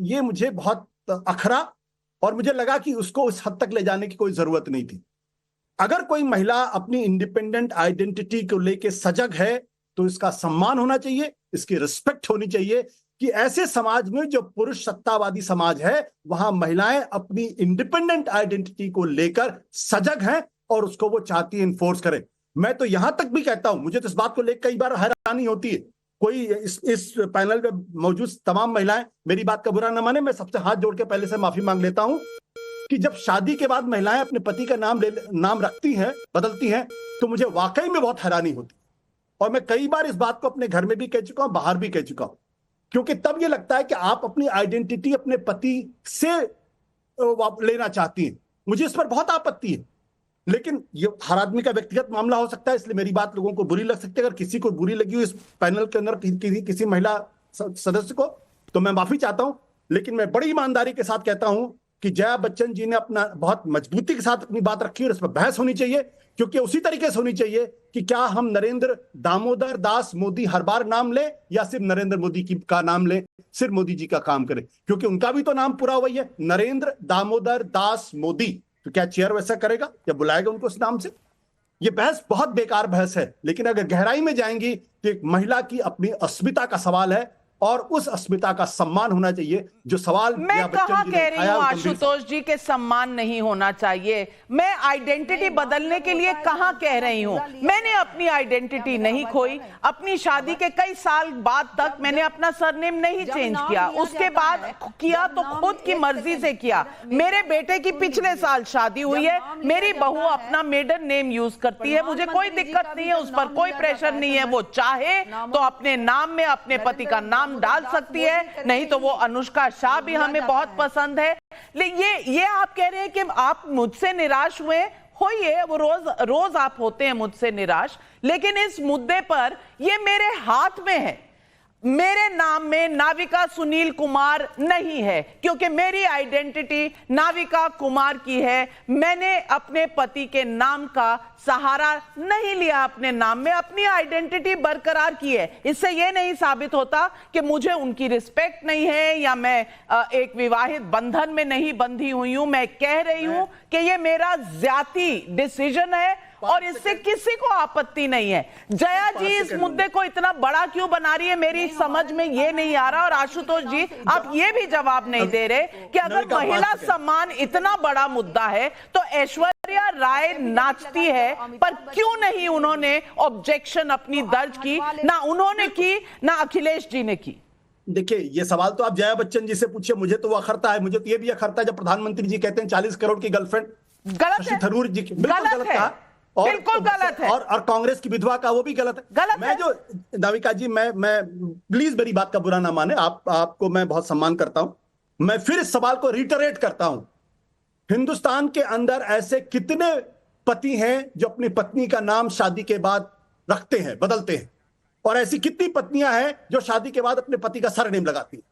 ये मुझे बहुत अखरा, और मुझे लगा कि उसको उस हद तक ले जाने की कोई जरूरत नहीं थी। अगर कोई महिला अपनी इंडिपेंडेंट आइडेंटिटी को लेकर सजग है तो इसका सम्मान होना चाहिए, इसकी रिस्पेक्ट होनी चाहिए कि ऐसे समाज में जो पुरुष सत्तावादी समाज है वहां महिलाएं अपनी इंडिपेंडेंट आइडेंटिटी को लेकर सजग हैं और उसको वो चाहती है इन्फोर्स करें। मैं तो यहां तक भी कहता हूं, मुझे तो इस बात को लेकर कई बार हैरानी होती है, कोई इस पैनल में मौजूद तमाम महिलाएं मेरी बात का बुरा न माने, मैं सबसे हाथ जोड़ के पहले से माफी मांग लेता हूं कि जब शादी के बाद महिलाएं अपने पति का नाम रखती हैं, बदलती हैं, तो मुझे वाकई में बहुत हैरानी होती है। और मैं कई बार इस बात को अपने घर में भी कह चुका हूं, बाहर भी कह चुका हूं, क्योंकि तब यह लगता है कि आप अपनी आइडेंटिटी अपने पति से लेना चाहती हैं। मुझे इस पर बहुत आपत्ति है, लेकिन ये हर आदमी का व्यक्तिगत मामला हो सकता है, इसलिए मेरी बात लोगों को बुरी लग सकती है। अगर किसी को बुरी लगी हो इस पैनल के अंदर किसी महिला सदस्य को, तो मैं माफी चाहता हूं, लेकिन मैं बड़ी ईमानदारी के साथ कहता हूं कि जया बच्चन जी ने अपना बहुत मजबूती के साथ अपनी बात रखी और इस पर बहस होनी चाहिए, क्योंकि उसी तरीके से होनी चाहिए कि क्या हम नरेंद्र दामोदर दास मोदी हर बार नाम लें या सिर्फ नरेंद्र मोदी का नाम लें, सिर्फ मोदी जी का काम करें, क्योंकि उनका भी तो नाम पूरा वही है, नरेंद्र दामोदर दास मोदी। तो क्या चेयर वैसा करेगा या बुलाएगा उनको उस नाम से? यह बहस बहुत बेकार बहस है। लेकिन अगर गहराई में जाएंगी तो एक महिला की अपनी अस्मिता का सवाल है, और उस अस्मिता का सम्मान होना चाहिए जो सवाल मैं कहाँ कह रही हूँ आशुतोष जी के सम्मान नहीं होना चाहिए। मैं आइडेंटिटी बदलने के लिए कहाँ कह रही हूँ। मैंने अपनी आइडेंटिटी नहीं खोई। अपनी शादी के कई साल बाद तक मैंने अपना सरनेम नहीं चेंज किया। उसके बाद किया तो खुद की मर्जी से किया। मेरे बेटे की पिछले साल शादी हुई है। मेरी बहू अपना मेडन नेम यूज करती है। मुझे कोई दिक्कत नहीं है, उस पर कोई प्रेशर नहीं है। वो चाहे तो अपने नाम में अपने पति का नाम डाल सकती है, नहीं तो वो अनुष्का शाह भी हमें बहुत पसंद है। लेकिन ये आप कह रहे हैं कि आप मुझसे निराश हुए, होइए, वो रोज आप होते हैं मुझसे निराश, लेकिन इस मुद्दे पर ये मेरे हाथ में है। मेरे नाम में नाविका सुनील कुमार नहीं है क्योंकि मेरी आइडेंटिटी नाविका कुमार की है। मैंने अपने पति के नाम का सहारा नहीं लिया, अपने नाम में अपनी आइडेंटिटी बरकरार की है। इससे यह नहीं साबित होता कि मुझे उनकी रिस्पेक्ट नहीं है या मैं एक विवाहित बंधन में नहीं बंधी हुई हूं। मैं कह रही हूं कि यह मेरा जाती डिसीजन है और इससे किसी को आपत्ति नहीं है। जया जी इस मुद्दे को इतना बड़ा क्यों बना रही है, मेरी समझ में ये नहीं आ रहा। और आशुतोष जी आप ये भी जवाब नहीं दे रहे कि अगर महिला सम्मान इतना बड़ा मुद्दा है तो ऐश्वर्या राय नाचती है, पर क्यों नहीं उन्होंने ऑब्जेक्शन अपनी दर्ज की? ना उन्होंने की ना अखिलेश जी ने की। देखिए, ये सवाल तो आप जया बच्चन जी से पूछिए, मुझे तो वो अखरता है। मुझे तो ये भी अखरता है जब प्रधानमंत्री जी कहते हैं 40 करोड़ की गर्लफ्रेंड। गलत है, थरूर जी गलत है, बिल्कुल गलत है। और कांग्रेस की विधवा का वो भी गलत है। गलत मैं जो नाविका जी, मैं प्लीज मेरी बात का बुरा ना माने, आपको मैं बहुत सम्मान करता हूं। मैं फिर इस सवाल को रिटरेट करता हूं, हिंदुस्तान के अंदर ऐसे कितने पति हैं जो अपनी पत्नी का नाम शादी के बाद रखते हैं, बदलते हैं, और ऐसी कितनी पत्नियां हैं जो शादी के बाद अपने पति का सरनेम लगाती हैं।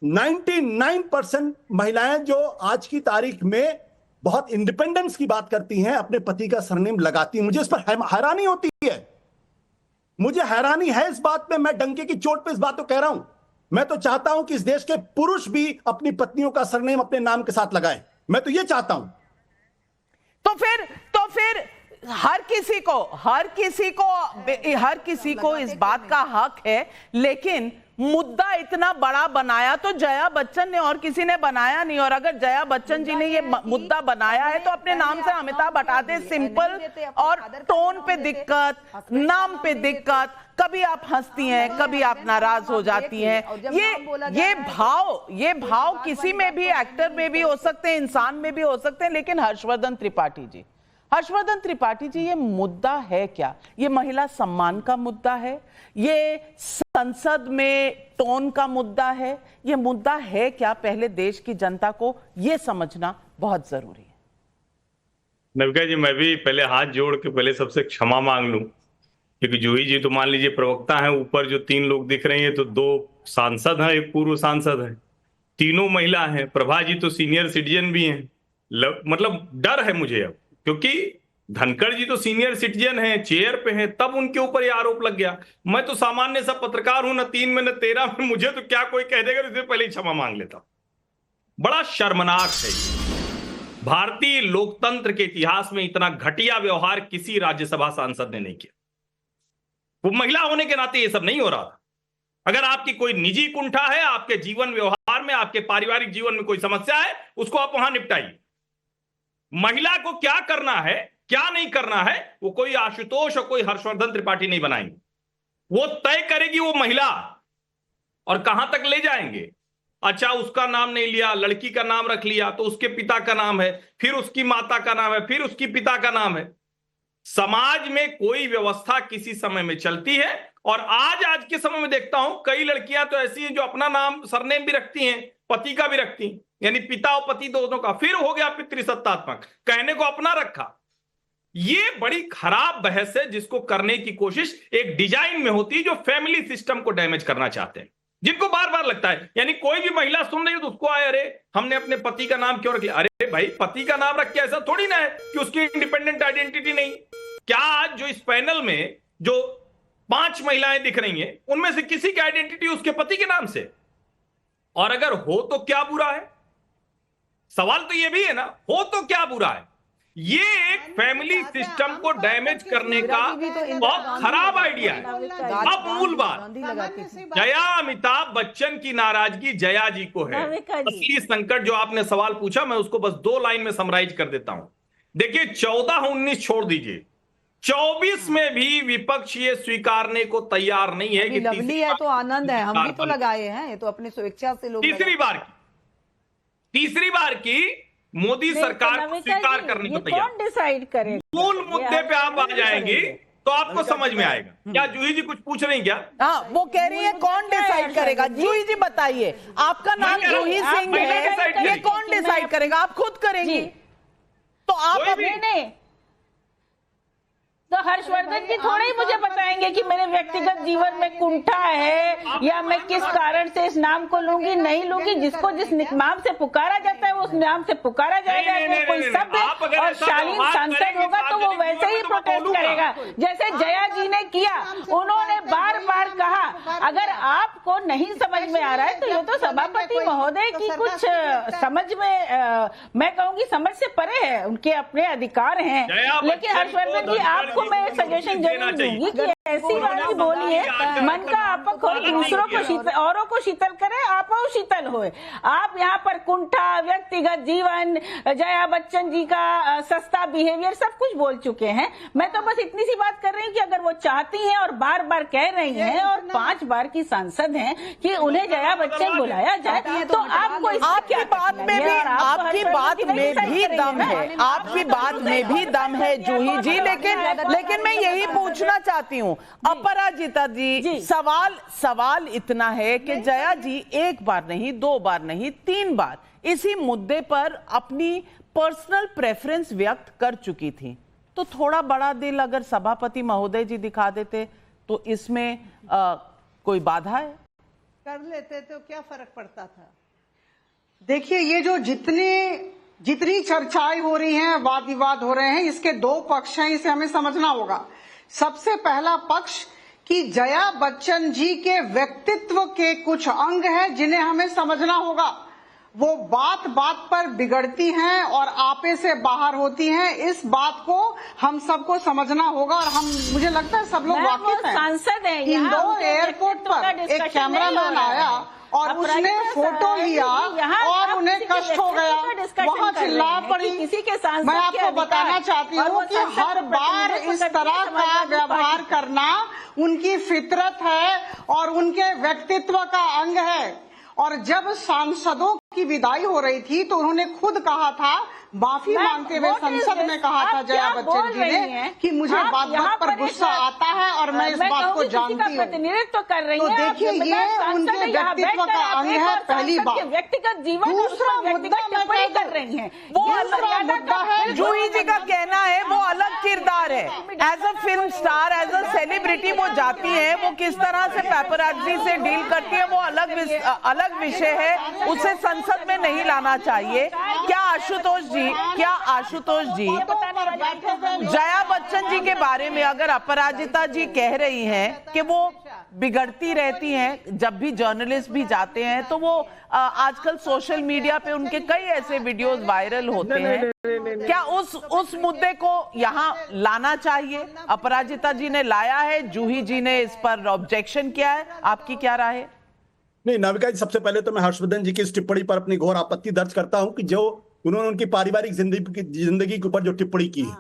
99% महिलाएं जो आज की तारीख में बहुत इंडिपेंडेंस की बात करती हैं, अपने पति का सरनेम लगाती हैं। मुझे इस पर हैरानी होती है, मुझे हैरानी है इस बात में। मैं डंके की चोट पे इस बात को कह रहा हूं। मैं तो चाहता हूं कि इस देश के पुरुष भी अपनी पत्नियों का सरनेम अपने नाम के साथ लगाएं। मैं तो ये चाहता हूं। तो फिर हर किसी को इस बात का हक है, लेकिन मुद्दा इतना बड़ा बनाया तो जया बच्चन ने और किसी ने बनाया नहीं। और अगर जया बच्चन जी ने ये मुद्दा बनाया है तो अपने नाम से अमिताभ हटा दे। सिंपल। और टोन पे दिक्कत, नाम पे दिक्कत, कभी आप हंसती हैं, कभी आप नाराज हो जाती हैं। ये भाव किसी में भी, एक्टर में भी हो सकते हैं, इंसान में भी हो सकते हैं। लेकिन हर्षवर्धन त्रिपाठी जी ये मुद्दा है क्या? ये महिला सम्मान का मुद्दा है? ये संसद में टोन का मुद्दा है? ये मुद्दा है क्या? पहले देश की जनता को ये समझना बहुत जरूरी है। नविका जी, मैं भी पहले हाथ जोड़ के पहले सबसे क्षमा मांग लूं, क्योंकि जूही जी तो मान लीजिए प्रवक्ता हैं, ऊपर जो 3 लोग दिख रहे हैं तो 2 सांसद हैं, एक पूर्व सांसद है, तीनों महिला हैं। प्रभा जी तो सीनियर सिटीजन भी हैं। मतलब डर है मुझे अब, क्योंकि धनखड़ जी तो सीनियर सिटीजन हैं, चेयर पे हैं, तब उनके ऊपर ये आरोप लग गया। मैं तो सामान्य सा पत्रकार हूं, न 3 में न 13 में, मुझे तो क्या कोई कह देगा, इससे पहले ही क्षमा मांग लेता। बड़ा शर्मनाक है। भारतीय लोकतंत्र के इतिहास में इतना घटिया व्यवहार किसी राज्यसभा सांसद ने नहीं किया। वो महिला होने के नाते ये सब नहीं हो रहा था। अगर आपकी कोई निजी कुंठा है, आपके जीवन व्यवहार में, आपके पारिवारिक जीवन में कोई समस्या है, उसको आप वहां निपटाइए। महिला को क्या करना है, क्या नहीं करना है, वो कोई आशुतोष और कोई हर्षवर्धन त्रिपाठी नहीं बनाएंगे। वो तय करेगी वो महिला। और कहां तक ले जाएंगे? अच्छा, उसका नाम नहीं लिया, लड़की का नाम रख लिया, तो उसके पिता का नाम है, फिर उसकी माता का नाम है, फिर उसकी पिता का नाम है। समाज में कोई व्यवस्था किसी समय में चलती है, और आज के समय में देखता हूं कई लड़कियां तो ऐसी हैं जो अपना नाम, सरनेम भी रखती हैं, पति का भी रखती हैं, यानी पिता और पति दोनों का। फिर हो गया पितृसत्तात्मक, कहने को अपना रखा। ये बड़ी खराब बहस है, जिसको करने की कोशिश एक डिजाइन में होती है जो फैमिली सिस्टम को डैमेज करना चाहते हैं, जिनको बार बार लगता है। यानी कोई भी महिला सुन रही हो तो उसको आए, अरे हमने अपने पति का नाम क्यों रख लिया? अरे भाई, पति का नाम रख के ऐसा थोड़ी ना है कि उसकी इंडिपेंडेंट आइडेंटिटी नहीं। क्या आज जो इस पैनल में जो 5 महिलाएं दिख रही हैं, उनमें से किसी की आइडेंटिटी उसके पति के नाम से? और अगर हो तो क्या बुरा है? सवाल तो यह भी है ना, हो तो क्या बुरा है? ये एक फैमिली सिस्टम को डैमेज करने का बहुत खराब आइडिया है। अब मूल बात, जया अमिताभ बच्चन की नाराजगी जया जी को है। असली संकट जो आपने सवाल पूछा, मैं उसको बस 2 लाइन में समराइज कर देता हूं। देखिए 14-19 छोड़ दीजिए, 24 में भी विपक्ष ये स्वीकारने को तैयार नहीं है कि लवली है तो आनंद है, हम भी तो लगाए हैं, ये तो अपनी स्वेच्छा से लोग तीसरी बार की मोदी सरकार को स्वीकार करने को तैयार। कौन डिसाइड करेगा? मूल मुद्दे पे आप आ जाएंगी तो आपको समझ में आएगा। क्या जूही जी कुछ पूछ रही क्या? हाँ, वो कह रही है कौन डिसाइड करेगा। जूही जी बताइए, आपका नाम जूही सिंह है, ये कौन डिसाइड करेगा? आप खुद करेंगी तो आप नहीं तो हर्षवर्धन जी थोड़े ही मुझे बताएंगे कि मेरे व्यक्तिगत जीवन में कुंठा है या मैं किस कारण से इस नाम को लूंगी नहीं लूंगी। जिसको जिस नाम से पुकारा जाता है वो उस नाम से पुकारा जाएगा। अगर कोई शब्द और शालीन सांसद होगा तो वो वैसे ही प्रोटेस्ट करेगा जैसे जया जी ने किया। उन्होंने बार बार कहा अगर आपको नहीं समझ में आ रहा है तो ये तो सभापति महोदय की कुछ समझ में मैं कहूंगी समझ से परे है, उनके अपने अधिकार हैं। लेकिन हर्षवर्धन जी आपको मैं सजेशन जरूर दूंगी कि ऐसी बात बोलिए, मन का आपक हो, दूसरों को शीतल, औरों को शीतल करे, आप शीतल होए। आप यहाँ पर कुंठा, व्यक्तिगत जीवन, जया बच्चन जी का सस्ता बिहेवियर सब कुछ बोल चुके हैं। मैं तो बस इतनी सी बात कर रही हूँ कि अगर वो चाहती हैं और बार बार कह रही हैं और 5 बार की सांसद हैं कि उन्हें जया बच्चन बुलाया जाए तो आपको आपकी बात में भी आपकी बात में भी दम है, आपकी बात में भी दम है जूही जी। लेकिन मैं यही पूछना चाहती हूँ अपराजिता जी, सवाल इतना है कि जया जी 1 बार नहीं, 2 बार नहीं, 3 बार इसी मुद्दे पर अपनी पर्सनल प्रेफरेंस व्यक्त कर चुकी थी। तो थोड़ा बड़ा दिल अगर सभापति महोदय जी दिखा देते तो इसमें कोई बाधा है? कर लेते तो क्या फर्क पड़ता था? देखिए, ये जो जितनी चर्चाएं हो रही हैं, वाद विवाद हो रहे हैं, इसके 2 पक्ष हैं, इसे हमें समझना होगा। सबसे पहला पक्ष कि जया बच्चन जी के व्यक्तित्व के कुछ अंग हैं जिन्हें हमें समझना होगा। वो बात बात पर बिगड़ती हैं और आपे से बाहर होती हैं। इस बात को हम सबको समझना होगा और मुझे लगता है सब लोग वाकिफ हैं। सांसद हैं। इंदौर एयरपोर्ट पर एक कैमरामैन आया और उसने फोटो लिया और उन्हें कष्ट हो गया, वहां चिल्ला पड़ी। मैं आपको बताना चाहती हूँ कि हर बार इस तरह का व्यवहार करना उनकी फितरत है और उनके व्यक्तित्व का अंग है। और जब सांसदों की विदाई हो रही थी तो उन्होंने खुद कहा था, माफी मांगते हुए संसद में कहा था जया बच्चन जी ने कि मुझे बात बात पर गुस्सा आता है और मैं इस बात को जानती हूँ। तो देखिए, ये उनके व्यक्तित्व का अंग है, पहली बात। व्यक्तिगत जीवन। दूसरा मुद्दा मैं कर रही है, वो अलग मुद्दा है। जूही जी का कहना है वो अलग किरदार है, as a film star, as a celebrity वो जाती है, वो किस तरह से पेपराजी से डील करती है वो अलग विषय है, उसे संसद में नहीं लाना चाहिए। क्या आशुतोष जी जया बच्चन जी के बारे में अगर अपराजिता जी कह रही हैं कि वो बिगड़ती रहती हैं, जब भी जर्नलिस्ट भी जाते हैं तो वो आजकल सोशल मीडिया पे उनके कई ऐसे वीडियोस वायरल होते हैं, क्या उस मुद्दे को यहाँ लाना चाहिए? अपराजिता जी ने लाया है, जूही जी ने इस पर ऑब्जेक्शन किया है, आपकी क्या राय है? नहीं नाविका जी, सबसे पहले तो मैं हर्षवर्धन जी की इस टिप्पणी पर अपनी घोर आपत्ति दर्ज करता हूं कि जो उन्होंने उनकी पारिवारिक जिंदगी के ऊपर जो टिप्पणी की है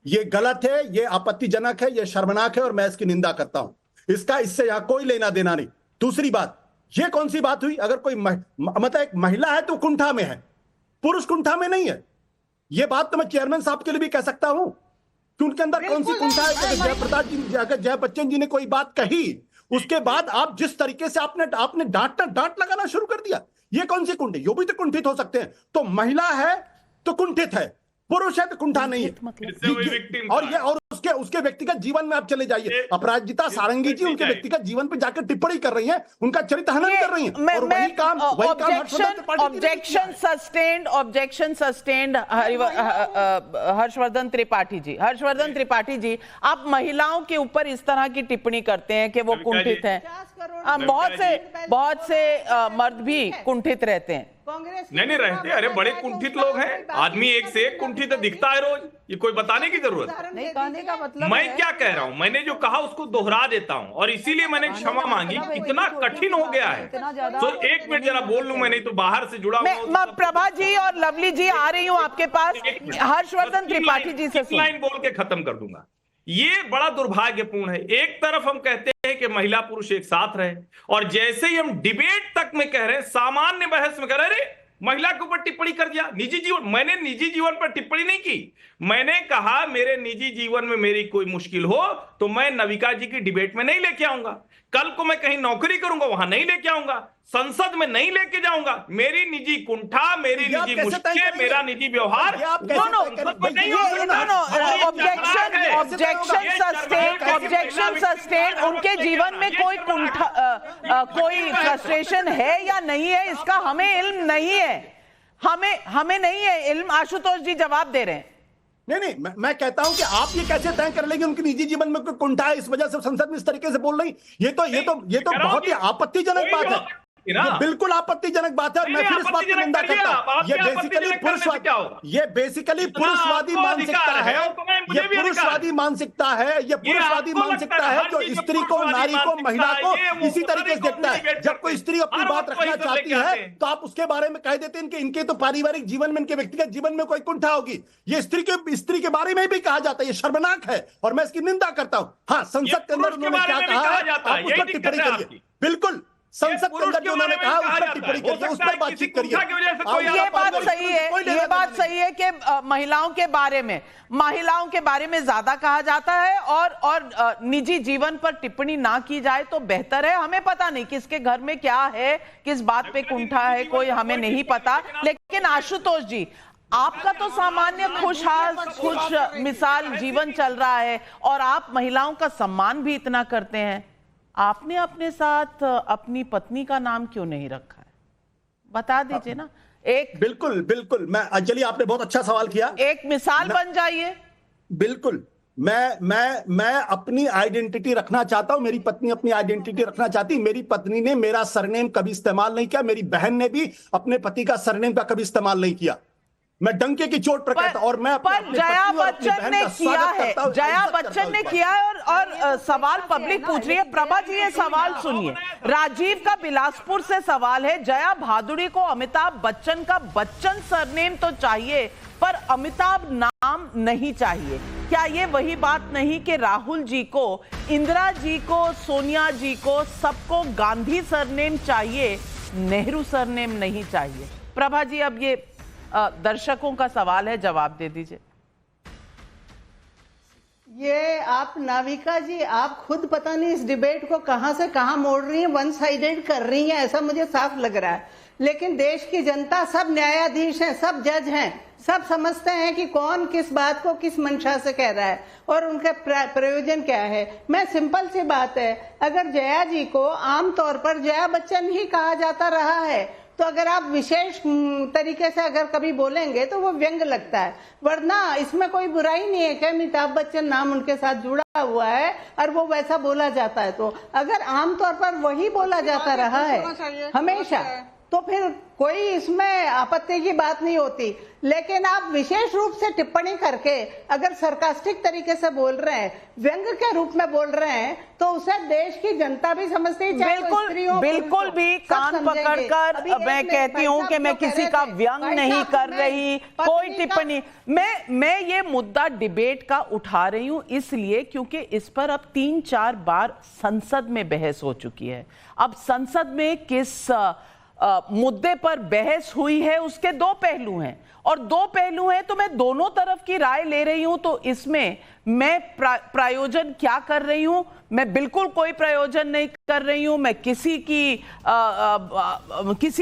ये गलत है, ये आपत्तिजनक है, ये शर्मनाक है और मैं इसकी निंदा करता हूं। इससे यहां कोई लेना देना नहीं। दूसरी बात, ये कौन सी बात हुई? अगर कोई मतलब एक महिला है तो कुंठा में है, पुरुष कुंठा में नहीं है। ये बात तो मैं चेयरमैन साहब के लिए भी कह सकता हूं कि उनके अंदर कौन सी कुंठा है। जया बच्चन जी ने कोई बात कही, उसके बाद आप जिस तरीके से आपने डांट लगाना शुरू कर दिया, ये कौन सी कुंठी? यो भी तो कुंठित हो सकते हैं। तो महिला है तो कुंठित है, पुरुष है तो कुंठा नहीं है। और उसके व्यक्तिगत जीवन में आप चले जाइए, अपराजिता सारंगी जी उनके व्यक्तिगत जीवन पे जाकर टिप्पणी कर रही हैं, उनका चरित्र हनन कर रही हैं। और वही काम ऑब्जेक्शन सस्टेन्ड। हर्षवर्धन त्रिपाठी जी, आप महिलाओं के ऊपर इस तरह की टिप्पणी करते हैं कि वो कुंठित हैं। बहुत से मर्द भी कुंठित रहते हैं। कांग्रेस नहीं रहते, अरे बड़े कुंठित लोग हैं, आदमी एक से एक कुंठित दिखता है रोज, ये कोई बताने की जरूरत नहीं, कहने का मतलब मैं क्या कह रहा हूं, मैंने जो कहा उसको दोहरा देता हूं, और इसीलिए मैंने क्षमा मांगी। इतना कठिन हो गया है, तो एक मिनट जरा बोल लूं, मैं नहीं तो बाहर से जुड़ा हुआ। प्रभा जी और लवली जी आ रही हूं आपके पास, हर्षवर्धन त्रिपाठी जी से लाइन बोल के खत्म कर दूंगा। ये बड़ा दुर्भाग्यपूर्ण है। एक तरफ हम कहते हैं कि महिला पुरुष एक साथ रहे, और जैसे ही हम डिबेट तक में कह रहे हैं, सामान्य बहस में कह रहे हैं महिला के ऊपर टिप्पणी कर दिया, निजी जीवन। मैंने निजी जीवन पर टिप्पणी नहीं की, मैंने कहा मेरे निजी जीवन में मेरी कोई मुश्किल हो तो मैं नविका जी की डिबेट में नहीं लेके आऊंगा, कल को मैं कहीं नौकरी करूंगा वहां नहीं लेके आऊंगा, संसद में नहीं लेके जाऊंगा। मेरी निजी कुंठा, मेरी निजी मुश्किल, मेरा निजी व्यवहार, ऑब्जेक्शन सस्टेन। उनके जीवन में कोई कुंठा, कोई फ्रस्ट्रेशन है या नहीं है, इसका हमें इल्म नहीं है, हमें नहीं है इल्म। आशुतोष जी जवाब दे रहे हैं। नहीं, मैं कहता हूं कि आप ये कैसे तय कर लेंगे उनके निजी जीवन में कोई कुंठा है, इस वजह से संसद में इस तरीके से बोल रही। ये तो बहुत ही आपत्तिजनक बात है, ये बिल्कुल आपत्तिजनक बात है। मैं फिर इस बात की निंदा करता हूं। ये बेसिकली पुरुषवादी मानसिकता है, ये पुरुषवादी मानसिकता है, ये पुरुषवादी मानसिकता है जो स्त्री को, नारी को, महिला को इसी तरीके से देखता है। जब कोई स्त्री अपनी बात रखना चाहती है तो आप उसके बारे में कह देते हैं कि इनके तो पारिवारिक जीवन में, इनके व्यक्तिगत जीवन में कोई कुंठा होगी। ये स्त्री के बारे में भी कहा जाता है, ये शर्मनाक है और मैं इसकी निंदा करता हूं। हाँ, संसद के अंदर उन्होंने क्या कहा, आप उस पर टिप्पणी करिए। बिल्कुल, संसद के अंदर जो उन्होंने कहा उस पर टिप्पणी करिए, उस पर बातचीत करिए। ये बात सही है कि महिलाओं के बारे में ज्यादा कहा जाता है और निजी जीवन पर टिप्पणी ना की जाए तो बेहतर है। हमें पता नहीं किसके घर में क्या है, किस बात पे कुंठा है, कोई हमें नहीं पता। लेकिन आशुतोष जी, आपका तो सामान्य खुश मिसाल जीवन चल रहा है और आप महिलाओं का सम्मान भी इतना करते हैं, आपने अपने साथ अपनी पत्नी का नाम क्यों नहीं रखा है? बता दीजिए ना। बिल्कुल मैं, चलिए आपने बहुत अच्छा सवाल किया, एक मिसाल बन जाइए। बिल्कुल, मैं अपनी आइडेंटिटी रखना चाहता हूं, मेरी पत्नी अपनी आइडेंटिटी रखना चाहती। मेरी पत्नी ने मेरा सरनेम कभी इस्तेमाल नहीं किया, मेरी बहन ने भी अपने पति का सरनेम का कभी इस्तेमाल नहीं किया। मैं डंके की चोट पर कहता हूं। और मैं जया बच्चन ने किया है, जया बच्चन ने किया है और सवाल पब्लिक पूछ रही है। प्रभा जी ये सवाल सुनिए, राजीव का बिलासपुर से सवाल है, जया भादुड़ी को अमिताभ बच्चन का बच्चन सरनेम तो चाहिए पर अमिताभ नाम नहीं चाहिए। क्या ये वही बात नहीं कि राहुल जी को, इंदिरा जी को, सोनिया जी को सबको गांधी सरनेम चाहिए, नेहरू सरनेम नहीं चाहिए? प्रभा जी अब ये दर्शकों का सवाल है, जवाब दे दीजिए। ये आप नाविका जी, आप खुद पता नहीं इस डिबेट को कहां से कहां मोड़ रही हैं, वन साइडेड कर रही हैं, ऐसा मुझे साफ लग रहा है। लेकिन देश की जनता, सब न्यायाधीश हैं, सब जज हैं, सब समझते हैं कि कौन किस बात को किस मंशा से कह रहा है और उनका प्रयोजन क्या है। मैं सिंपल सी बात है, अगर जया जी को आमतौर पर जया बच्चन ही कहा जाता रहा है तो अगर आप विशेष तरीके से अगर कभी बोलेंगे तो वो व्यंग लगता है, वरना इसमें कोई बुराई नहीं है कि अमिताभ बच्चन नाम उनके साथ जुड़ा हुआ है और वो वैसा बोला जाता है। तो अगर आमतौर पर वही बोला जाता रहा है हमेशा तो फिर कोई इसमें आपत्ति की बात नहीं होती। लेकिन आप विशेष रूप से टिप्पणी करके अगर सरकास्टिक तरीके से बोल रहे हैं, व्यंग के रूप में बोल रहे हैं, तो उसे देश की जनता भी समझती है। बिल्कुल भी कान पकड़कर मैं कहती हूँ कि मैं किसी का व्यंग नहीं कर रही, कोई टिप्पणी। मैं ये मुद्दा डिबेट का उठा रही हूँ इसलिए क्योंकि इस पर अब 3-4 बार संसद में बहस हो चुकी है। अब संसद में किस मुद्दे पर बहस हुई है उसके 2 पहलू हैं और 2 पहलू हैं, तो मैं दोनों तरफ की राय ले रही हूं। तो इसमें मैं प्रायोजन क्या कर रही हूं? मैं बिल्कुल कोई प्रायोजन नहीं कर रही हूं। मैं किसी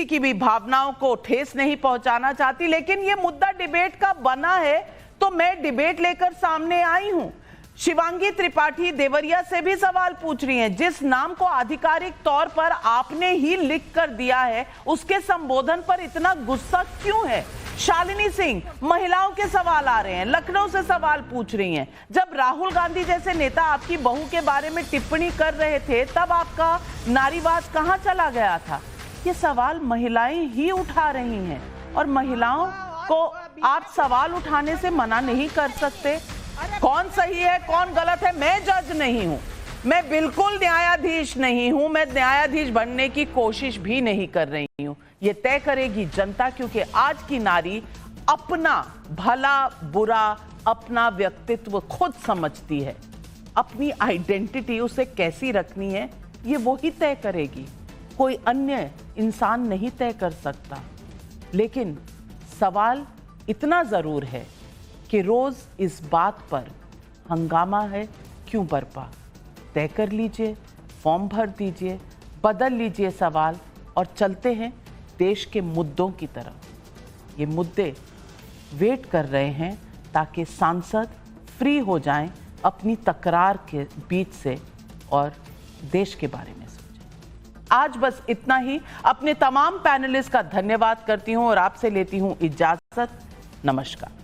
की भी भावनाओं को ठेस नहीं पहुंचाना चाहती, लेकिन ये मुद्दा डिबेट का बना है तो मैं डिबेट लेकर सामने आई हूं। शिवांगी त्रिपाठी देवरिया से भी सवाल पूछ रही हैं, जिस नाम को आधिकारिक तौर पर आपने ही लिख कर दिया है उसके संबोधन पर इतना गुस्सा क्यों है? शालिनी सिंह, महिलाओं के सवाल आ रहे हैं, लखनऊ से सवाल पूछ रही हैं, जब राहुल गांधी जैसे नेता आपकी बहू के बारे में टिप्पणी कर रहे थे तब आपका नारीवाद कहां चला गया था? ये सवाल महिलाएं ही उठा रही हैं और महिलाओं को आप सवाल उठाने से मना नहीं कर सकते। कौन सही है कौन गलत है, मैं जज नहीं हूं, मैं बिल्कुल न्यायाधीश नहीं हूं, मैं न्यायाधीश बनने की कोशिश भी नहीं कर रही हूं। ये तय करेगी जनता, क्योंकि आज की नारी अपना भला बुरा, अपना व्यक्तित्व खुद समझती है। अपनी आइडेंटिटी उसे कैसी रखनी है ये वो ही तय करेगी, कोई अन्य इंसान नहीं तय कर सकता। लेकिन सवाल इतना जरूर है कि रोज इस बात पर हंगामा है क्यों बरपा। तय कर लीजिए, फॉर्म भर दीजिए, बदल लीजिए सवाल और चलते हैं देश के मुद्दों की तरफ। ये मुद्दे वेट कर रहे हैं ताकि सांसद फ्री हो जाएं अपनी तकरार के बीच से और देश के बारे में सोचें। आज बस इतना ही। अपने तमाम पैनलिस्ट का धन्यवाद करती हूं और आपसे लेती हूं इजाजत। नमस्कार।